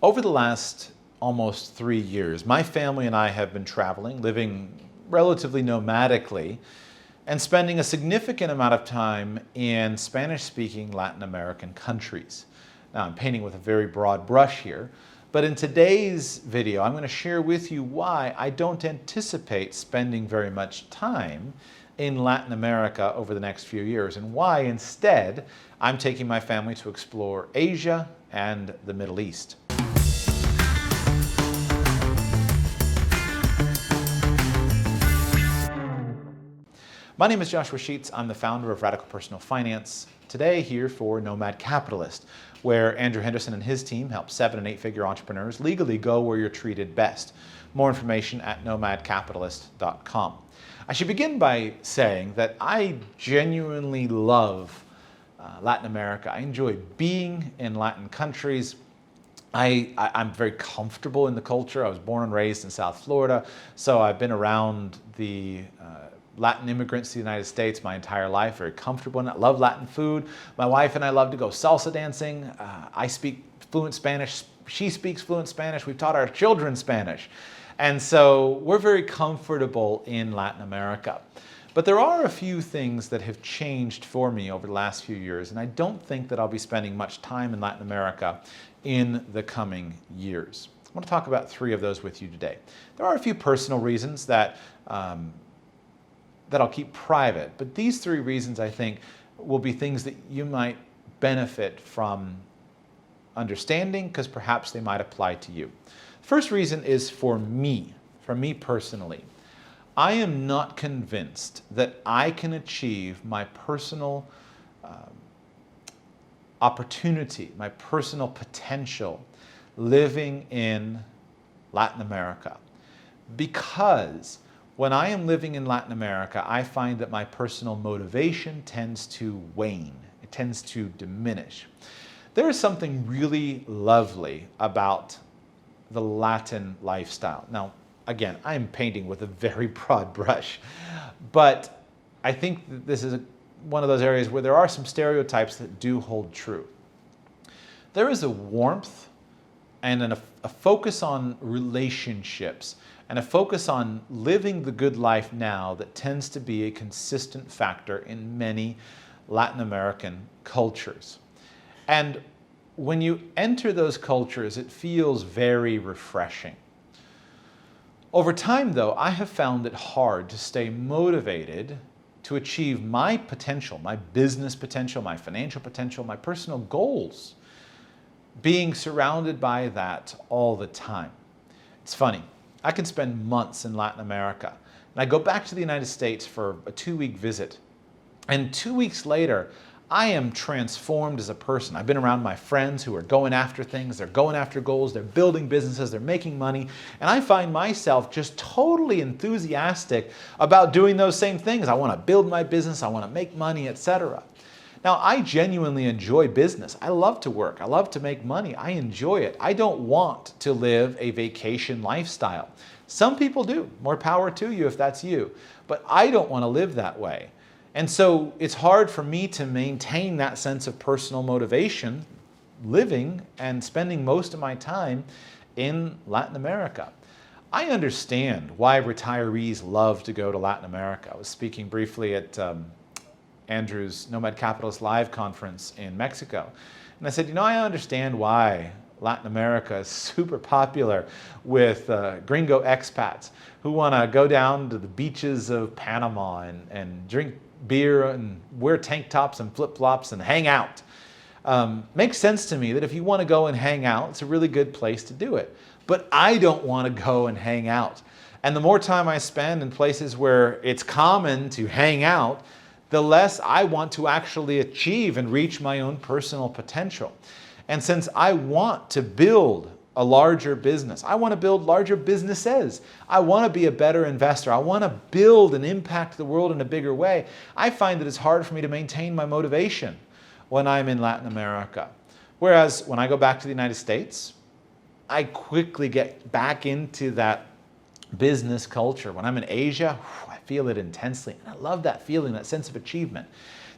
Over the last almost 3 years, my family and I have been traveling, living relatively nomadically, and spending a significant amount of time in Spanish-speaking Latin American countries. Now, I'm painting with a very broad brush here, but in today's video, I'm going to share with you why I don't anticipate spending very much time in Latin America over the next few years, and why instead I'm taking my family to explore Asia and the Middle East. My name is Joshua Sheats. I'm the founder of Radical Personal Finance. Today here for Nomad Capitalist, where Andrew Henderson and his team help 7- and 8-figure entrepreneurs legally go where you're treated best. More information at nomadcapitalist.com. I should begin by saying that I genuinely love Latin America. I enjoy being in Latin countries. I'm very comfortable in the culture. I was born and raised in South Florida, so I've been around the Latin immigrants to the United States my entire life, very comfortable in it. I love Latin food. My wife and I love to go salsa dancing. I speak fluent Spanish. She speaks fluent Spanish. We've taught our children Spanish. And so we're very comfortable in Latin America. But there are a few things that have changed for me over the last few years, and I don't think that I'll be spending much time in Latin America in the coming years. I want to talk about 3 of those with you today. There are a few personal reasons that I'll keep private, but these 3 reasons I think will be things that you might benefit from understanding, because perhaps they might apply to you. First reason is for me personally. I am not convinced that I can achieve my personal opportunity, my personal potential living in Latin America, because when I am living in Latin America, I find that my personal motivation tends to wane. It tends to diminish. There is something really lovely about the Latin lifestyle. Now, again, I'm painting with a very broad brush, but I think that this is one of those areas where there are some stereotypes that do hold true. There is a warmth and a focus on relationships and a focus on living the good life now that tends to be a consistent factor in many Latin American cultures. And when you enter those cultures, it feels very refreshing. Over time, though, I have found it hard to stay motivated to achieve my potential, my business potential, my financial potential, my personal goals, being surrounded by that all the time. It's funny. I can spend months in Latin America, and I go back to the United States for a 2-week visit, and 2 weeks later, I am transformed as a person. I've been around my friends who are going after things, they're going after goals, they're building businesses, they're making money, and I find myself just totally enthusiastic about doing those same things. I want to build my business, I want to make money, etc. Now, I genuinely enjoy business. I love to work. I love to make money. I enjoy it. I don't want to live a vacation lifestyle. Some people do. More power to you if that's you. But I don't want to live that way. And so it's hard for me to maintain that sense of personal motivation living and spending most of my time in Latin America. I understand why retirees love to go to Latin America. I was speaking briefly at Andrew's Nomad Capitalist Live conference in Mexico. And I said, I understand why Latin America is super popular with gringo expats who want to go down to the beaches of Panama and drink beer and wear tank tops and flip-flops and hang out. Makes sense to me that if you want to go and hang out, it's a really good place to do it. But I don't want to go and hang out. And the more time I spend in places where it's common to hang out, the less I want to actually achieve and reach my own personal potential. And since I want to build a larger business, I want to build larger businesses, I want to be a better investor, I want to build and impact the world in a bigger way, I find that it's hard for me to maintain my motivation when I'm in Latin America. Whereas when I go back to the United States, I quickly get back into that business culture. When I'm in Asia, I feel it intensely. And I love that feeling, that sense of achievement.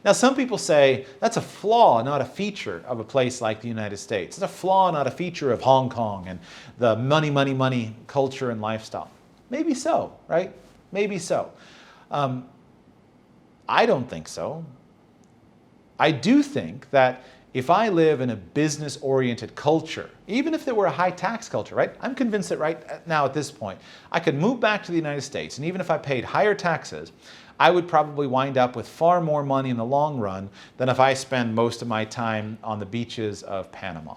Now, some people say that's a flaw, not a feature of a place like the United States. It's a flaw, not a feature of Hong Kong and the money, money, money culture and lifestyle. Maybe so, right? Maybe so. I don't think so. I do think that if I live in a business-oriented culture, even if there were a high-tax culture, right? I'm convinced that right now at this point, I could move back to the United States, and even if I paid higher taxes, I would probably wind up with far more money in the long run than if I spend most of my time on the beaches of Panama.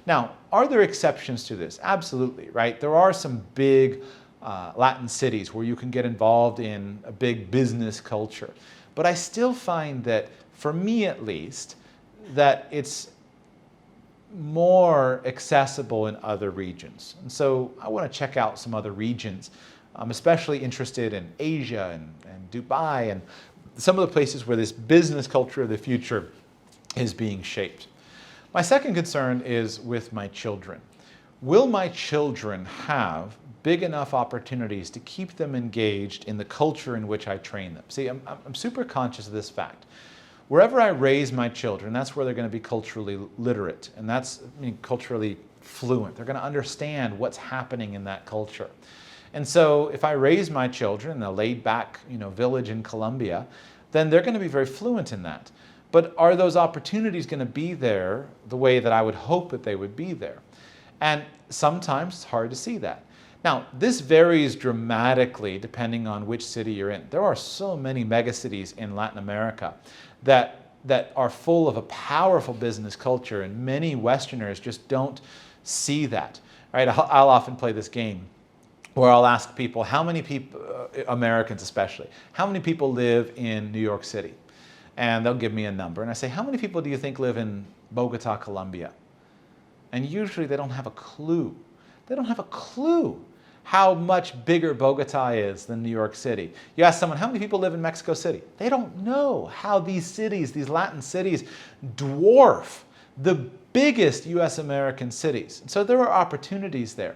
Now, are there exceptions to this? Absolutely, right? There are some big Latin cities where you can get involved in a big business culture. But I still find that, for me at least, that it's more accessible in other regions. And so I want to check out some other regions. I'm especially interested in Asia and Dubai and some of the places where this business culture of the future is being shaped. My second concern is with my children. Will my children have big enough opportunities to keep them engaged in the culture in which I train them? See, I'm super conscious of this fact. Wherever I raise my children, that's where they're going to be culturally literate, and that's culturally fluent. They're going to understand what's happening in that culture. And so if I raise my children in a laid-back village in Colombia, then they're going to be very fluent in that. But are those opportunities going to be there the way that I would hope that they would be there? And sometimes it's hard to see that. Now, this varies dramatically depending on which city you're in. There are so many megacities in Latin America that are full of a powerful business culture, and many Westerners just don't see that. Right? I'll often play this game where I'll ask people, how many people, Americans especially, how many people live in New York City? And they'll give me a number. And I say, how many people do you think live in Bogota, Colombia? And usually they don't have a clue. They don't have a clue how much bigger Bogota is than New York City. You ask someone, how many people live in Mexico City? They don't know how these cities, these Latin cities, dwarf the biggest US American cities. So there are opportunities there.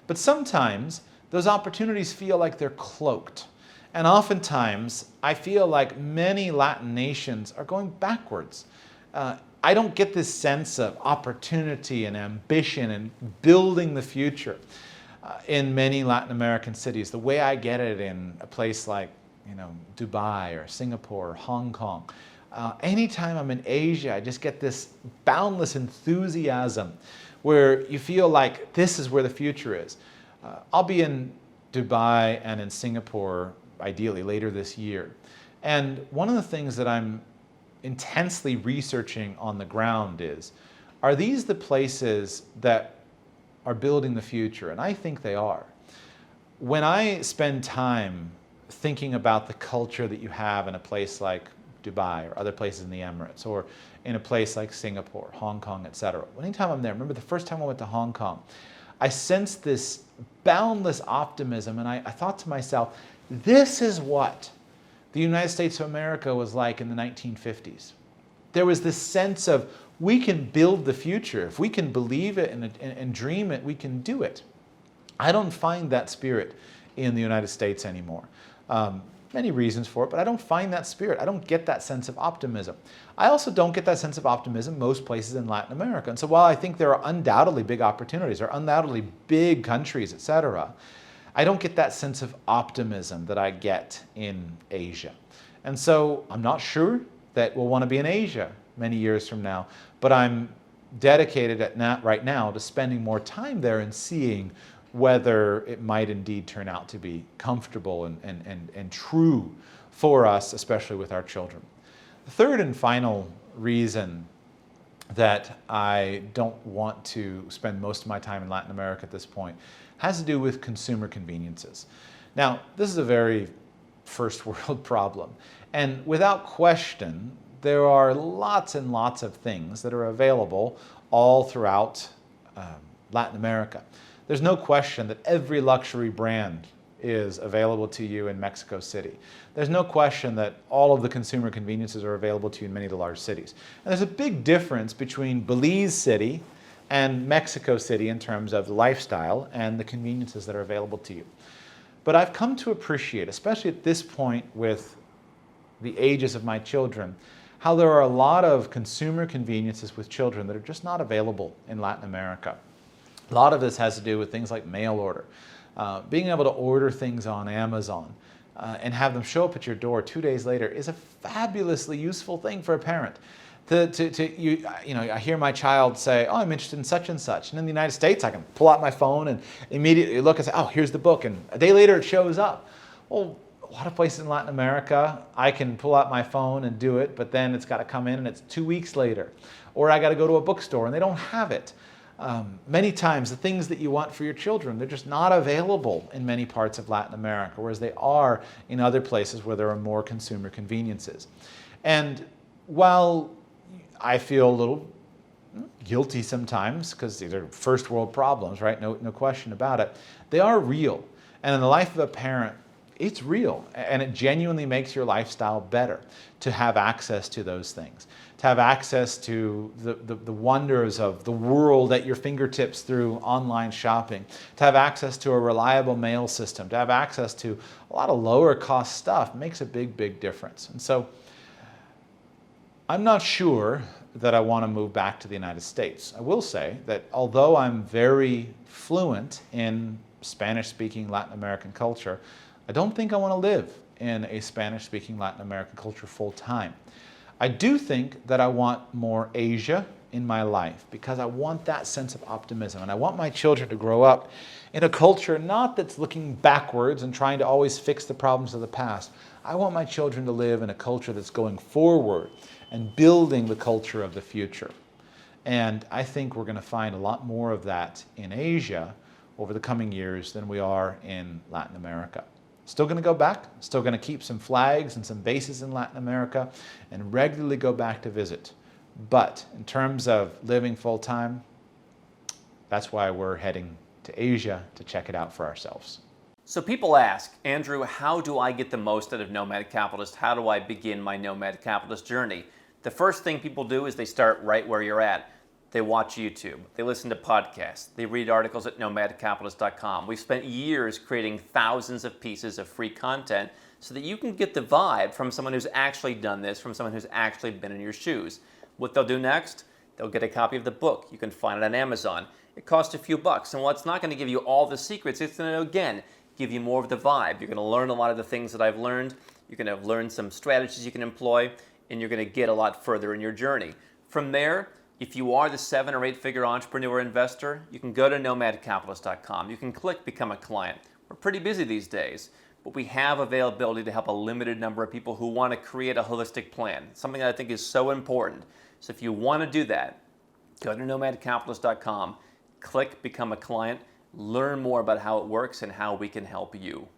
But sometimes those opportunities feel like they're cloaked. And oftentimes I feel like many Latin nations are going backwards. I don't get this sense of opportunity and ambition and building the future in many Latin American cities, the way I get it in a place like Dubai or Singapore or Hong Kong. Anytime I'm in Asia, I just get this boundless enthusiasm where you feel like this is where the future is. I'll be in Dubai and in Singapore, ideally later this year. And one of the things that I'm intensely researching on the ground is, are these the places that are building the future? And I think they are. When I spend time thinking about the culture that you have in a place like Dubai or other places in the Emirates or in a place like Singapore, Hong Kong, etc. Anytime I'm there, remember the first time I went to Hong Kong, I sensed this boundless optimism, and I thought to myself, this is what the United States of America was like in the 1950s. There was this sense of, we can build the future. If we can believe it and dream it, we can do it. I don't find that spirit in the United States anymore. Many reasons for it, but I don't find that spirit. I don't get that sense of optimism. I also don't get that sense of optimism most places in Latin America. And so while I think there are undoubtedly big opportunities, or undoubtedly big countries, etc., I don't get that sense of optimism that I get in Asia. And so I'm not sure that we'll want to be in Asia many years from now, but I'm dedicated right now to spending more time there and seeing whether it might indeed turn out to be comfortable and true for us, especially with our children. The third and final reason that I don't want to spend most of my time in Latin America at this point has to do with consumer conveniences. Now, this is a very first world problem, and without question, there are lots and lots of things that are available all throughout Latin America. There's no question that every luxury brand is available to you in Mexico City. There's no question that all of the consumer conveniences are available to you in many of the large cities. And there's a big difference between Belize City and Mexico City in terms of the lifestyle and the conveniences that are available to you. But I've come to appreciate, especially at this point with the ages of my children, how there are a lot of consumer conveniences with children that are just not available in Latin America. A lot of this has to do with things like mail order. Being able to order things on Amazon and have them show up at your door 2 days later is a fabulously useful thing for a parent. I hear my child say, oh, I'm interested in such and such. And in the United States, I can pull out my phone and immediately look and say, oh, here's the book. And a day later, it shows up. Well, a lot of places in Latin America, I can pull out my phone and do it, but then it's got to come in and it's 2 weeks later. Or I got to go to a bookstore and they don't have it. Many times, the things that you want for your children, they're just not available in many parts of Latin America, whereas they are in other places where there are more consumer conveniences. And while I feel a little guilty sometimes, because these are first world problems, right? No question about it. They are real. And in the life of a parent, it's real. And it genuinely makes your lifestyle better to have access to those things, to have access to the wonders of the world at your fingertips through online shopping, to have access to a reliable mail system, to have access to a lot of lower cost stuff makes a big, big difference. And so I'm not sure that I want to move back to the United States. I will say that although I'm very fluent in Spanish-speaking Latin American culture, I don't think I want to live in a Spanish-speaking Latin American culture full-time. I do think that I want more Asia in my life because I want that sense of optimism, and I want my children to grow up in a culture not that's looking backwards and trying to always fix the problems of the past. I want my children to live in a culture that's going forward and building the culture of the future. And I think we're going to find a lot more of that in Asia over the coming years than we are in Latin America. Still going to go back, still going to keep some flags and some bases in Latin America and regularly go back to visit. But in terms of living full-time, that's why we're heading to Asia to check it out for ourselves. So people ask, Andrew, how do I get the most out of Nomad Capitalist? How do I begin my Nomad Capitalist journey? The first thing people do is they start right where you're at. They watch YouTube, they listen to podcasts, they read articles at nomadcapitalist.com. We've spent years creating thousands of pieces of free content so that you can get the vibe from someone who's actually done this, from someone who's actually been in your shoes. What they'll do next, they'll get a copy of the book. You can find it on Amazon. It costs a few bucks, and while it's not going to give you all the secrets, it's going to, again, give you more of the vibe. You're going to learn a lot of the things that I've learned. You're going to learn some strategies you can employ, and you're going to get a lot further in your journey. From there, if you are the 7 or 8 figure entrepreneur investor, you can go to nomadcapitalist.com. You can click Become a Client. We're pretty busy these days, but we have availability to help a limited number of people who want to create a holistic plan, something that I think is so important. So if you want to do that, go to nomadcapitalist.com, click Become a Client, learn more about how it works and how we can help you.